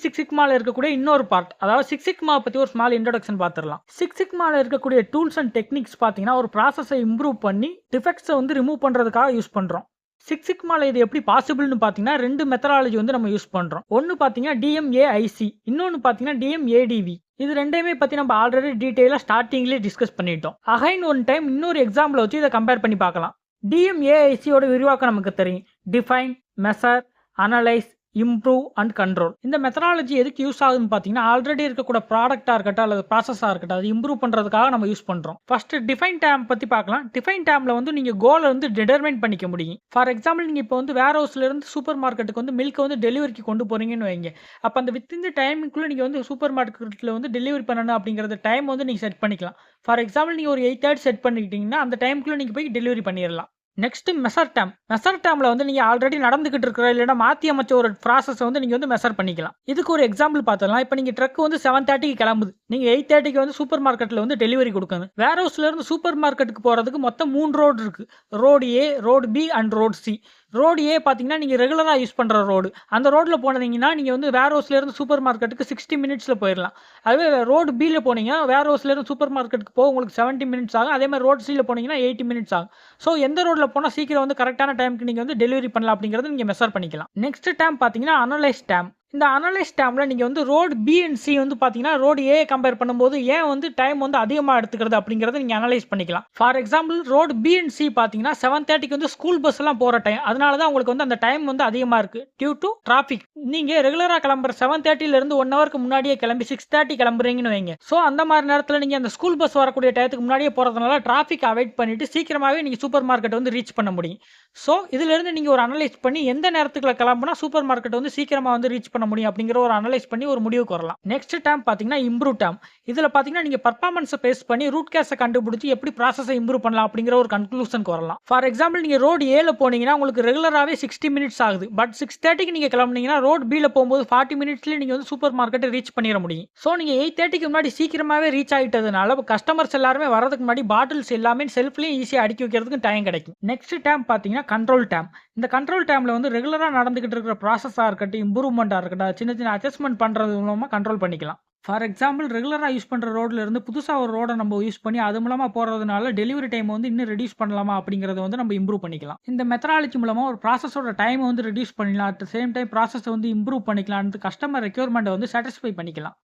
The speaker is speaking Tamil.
சிக்ஸ் சிக்மால இருக்கக்கூடிய இன்னொரு பார்ட். அதாவது சிக்ஸ் சிக்மா பத்தி ஒரு ஸ்மால் இன்ட்ரோடக்ஷன் பார்த்துடலாம். சிக்ஸ் சிக்மால இருக்கக்கூடிய டூல்ஸ் அண்ட் டெக்னிக்ஸ் பார்த்தீங்கன்னா ஒரு ப்ராசஸை இம்ப்ரூவ் பண்ணி டிஃபெக்ட்ஸை வந்து ரிமூவ் பண்றதுக்காக யூஸ் பண்றோம். சிக்ஸ் சிக்மால இது எப்படி பாசிபிள்னு பார்த்தீங்கன்னா ரெண்டு மெத்தடாலஜி வந்து நம்ம யூஸ் பண்றோம். ஒன்று பார்த்தீங்கன்னா DMAIC, இன்னொன்று பார்த்தீங்கன்னா DMADV. இது ரெண்டையுமே பத்தி நம்ம ஆல்ரெடி டீட்டெயிலாக ஸ்டார்டிங்லேயே டிஸ்கஸ் பண்ணிட்டோம். அகைன் ஒன் டைம் இன்னொரு எக்ஸாம்பிள் வச்சு இதை கம்பேர் பண்ணி பார்க்கலாம். DMAICயோட விரிவாக்கம் நமக்கு தெரியும். Define, measure, analyse, improve and control. இந்த மெத்தடாலஜி எதுக்கு யூஸ் ஆகுதுன்னு பார்த்தீங்கன்னா ஆல்ரெடி இருக்கக்கூடிய ப்ராடக்டாக இருக்கட்டும் அல்லது ப்ராசஸாக இருக்கட்டும் அது இம்ப்ரூவ் பண்ணுறதுக்காக நம்ம யூஸ் பண்ணுறோம். ஃபர்ஸ்ட் டிஃபைன் டேம் பற்றி பார்க்கலாம். டிஃபைன் டேமில் வந்து நீங்கள் கோலை வந்து டிட்டர்மைன் பண்ணிக்க முடியும். ஃபார் எக்ஸாம்பிள் நீங்கள் இப்போ வந்து வேர் ஹவுஸ்லேருந்து சூப்பர் மார்க்கெட்டுக்கு வந்து மில்க் வந்து டெலிவரிக்கு கொண்டு போகிறீங்கன்னு வைங்க. அப்போ அந்த வித்தின் த டைமுக்குள்ளே நீங்கள் வந்து சூப்பர் மார்க்கெட்டில் வந்து டெலிவரி பண்ணணும் அப்படிங்கிறது டைம் வந்து நீங்கள் செட் பண்ணிக்கலாம். ஃபார் எக்ஸாம்பிள் நீங்கள் ஒரு 8:30 செட் பண்ணிக்கிட்டீங்கன்னா அந்த டைமுக்குள்ளே நீங்கள் போய் டெலிவரி பண்ணிடலாம். Next measure dam. மெஷர் டேமில் வந்து நீங்கள் ஆல்ரெடி நடந்துகிட்டு இருக்கிற இல்லைன்னா மாற்றி அமைச்ச ஒரு ப்ராசஸை வந்து நீங்கள் வந்து மெஷர் பண்ணிக்கலாம். இதுக்கு ஒரு எக்ஸாம்பிள் பார்த்துக்கலாம். இப்போ நீங்கள் ட்ரக் வந்து 7:30க்கு கிளம்புது, நீங்கள் 8:30க்கு வந்து சூப்பர் மார்க்கெட்டில் வந்து டெலிவரி கொடுக்கணும். வேர் ஹவுஸ்லேருந்து சூப்பர் மார்க்கெட்டுக்கு போகிறதுக்கு மொத்தம் 3 ரோடு இருக்குது. Road A, road B and road C. Road A பார்த்தீங்கன்னா நீங்கள் ரெகுலராக யூஸ் பண்ணுற ரோடு. அந்த ரோட்டில் போனீங்கன்னா நீங்கள் வந்து வேர் ஹவுஸ்லேருந்து சூப்பர் மார்க்கெட்டுக்கு 60 மினிட்ஸில் போயிடலாம். அதுவே ரோடு Bயில் போனீங்கன்னா வேர் ஹவுஸ்லேருந்து சூப்பர் மார்க்கெட்டுக்கு போக உங்களுக்கு 70 மினிட்ஸ் ஆகும். அதே மாதிரி ரோடு Cயில் போனீங்கன்னா 80 மினிட்ஸ் ஆகும். ஸோ எந்த ரோட்டில் போனால் சீக்கிரம் வந்து கரெக்டான டைமுக்கு நீங்கள் வந்து டெலிவரி பண்ணலாம் அப்படிங்கிறத நீங்கள் மெஷர் பண்ணிக்கலாம். நெக்ஸ்ட் டேம் பார்த்தீங்கன்னா அனலைஸ் டேம். இந்த அனலைஸ் டேமில் நீங்கள் வந்து ரோடு B அண்ட் C வந்து பார்த்தீங்கன்னா ரோடு A கம்பேர் பண்ணும்போது ஏன் வந்து டைம் வந்து அதிகமாக எடுத்துக்கிறது அப்படிங்கிறத நீங்கள் அனலைஸ் பண்ணிக்கலாம். For example road B and C பார்த்தீங்கன்னா 7:30க்கு வந்து ஸ்கூல் பஸ் எல்லாம் போகிற டைம். அதனால தான் உங்களுக்கு வந்து அந்த டைம் வந்து அதிகமாக இருக்குது டியூ டு டிராஃபிக். நீங்கள் ரெகுலராக கிளம்புற 7:30லேருந்து 1 ஹவருக்கு முன்னாடியே கிளம்பி 6:30 கிளம்புறீங்கன்னு வைங்க. ஸோ அந்த மாதிரி நேரத்தில் நீங்கள் அந்த ஸ்கூல் பஸ் வரக்கூடிய டயத்துக்கு முன்னாடியே போகிறதுனால டிராஃபிக் அவாய்ட் பண்ணிட்டு சீக்கிரமாகவே நீங்கள் சூப்பர் மார்க்கெட் வந்து ரீச் பண்ண முடியும். ஸோ இதிலிருந்து நீங்கள் ஒரு அனலைஸ் பண்ணி எந்த நேரத்துக்குள்ள கிளம்புனா சூப்பர் மார்க்கெட் வந்து சீக்கிரமாக வந்து ரீச் பண்ண முடியும் அப்படிங்கிற ஒரு அனலைஸ் பண்ணி ஒரு முடிவுக்கு வரலாம். நெக்ஸ்ட் டேம் பார்த்தீங்கன்னா இம்ப்ரூவ் டேம். இதில் பார்த்தீங்கன்னா நீங்கள் பர்ஃபார்மன்ஸை பேஸ் பண்ணி ரூட் கேஸை கண்டுபிடிச்சி எப்படி ப்ராசஸை இம்ப்ரூவ் பண்ணலாம் அப்படிங்கிற ஒரு கன்க்ளூஷனுக்கு வரலாம். ஃபார் எக்ஸாம்பிள் நீங்கள் ரோடு Aல போனீங்கன்னா உங்களுக்கு ரெகுலராகவே 60 மினிட்ஸ் ஆகுது. பட் 6:30க்கு நீங்கள் கிளம்புனீங்கன்னா ரோடு Bயில் போகும்போது 40 மினிட்ஸ்லேயே நீங்கள் வந்து சூப்பர் மார்க்கெட்டை ரீச் பண்ணிட முடியும். ஸோ நீங்கள் 8:30க்கு முன்னாடி சீக்கிரமாகவே ரீச் ஆகிட்டதுனால கஸ்டமர்ஸ் எல்லாருமே வரதுக்கு முன்னாடி பாட்டில்ஸ் எல்லாமே செல்ஃப்லேயும் ஈஸியாக அடுக்கி வைக்கிறதுக்கு டைம் கிடைக்கும். நெக்ஸ்ட் டேம் பார்த்தீங்கன்னா கண்ட்ரோல் டேம். இந்த கண்ட்ரோல் டேமில் வந்து ரெகுலராக நடந்துகிட்டு இருக்கிற ப்ராசஸாக இருக்கட்டும், இம்ப்ரூவ்மெண்ட்டாக இருக்கட்டும், சின்ன சின்ன அட்ஜஸ்ட்மெண்ட் பண்ணுறது மூலமாக கண்ட்ரோல் பண்ணிக்கலாம். ஃபார் எக்ஸாம்பிள் ரெகுலராக யூஸ் பண்ணுற ரோடில் இருந்து புதுசாக ஒரு ரோடை நம்ம யூஸ் பண்ணி அது மூலமாக போகிறதுனால டெலிவரி டைம் வந்து இன்னும் ரெடியூஸ் பண்ணலாமா அப்படிங்கிறத வந்து நம்ம இம்ப்ரூவ் பண்ணிக்கலாம். இந்த மெத்தடாலஜி மூலமாக ஒரு ப்ராசஸோட டைமை வந்து ரெடியூஸ் பண்ணிக்கலாம். அட் த சேம் டைம் ப்ராசஸை வந்து இம்ப்ரூவ் பண்ணிக்கலாம். அந்த கஸ்டமர் ரெக்யர்மெண்ட்டை வந்து சாட்டிஸ்ஃபை பண்ணிக்கலாம்.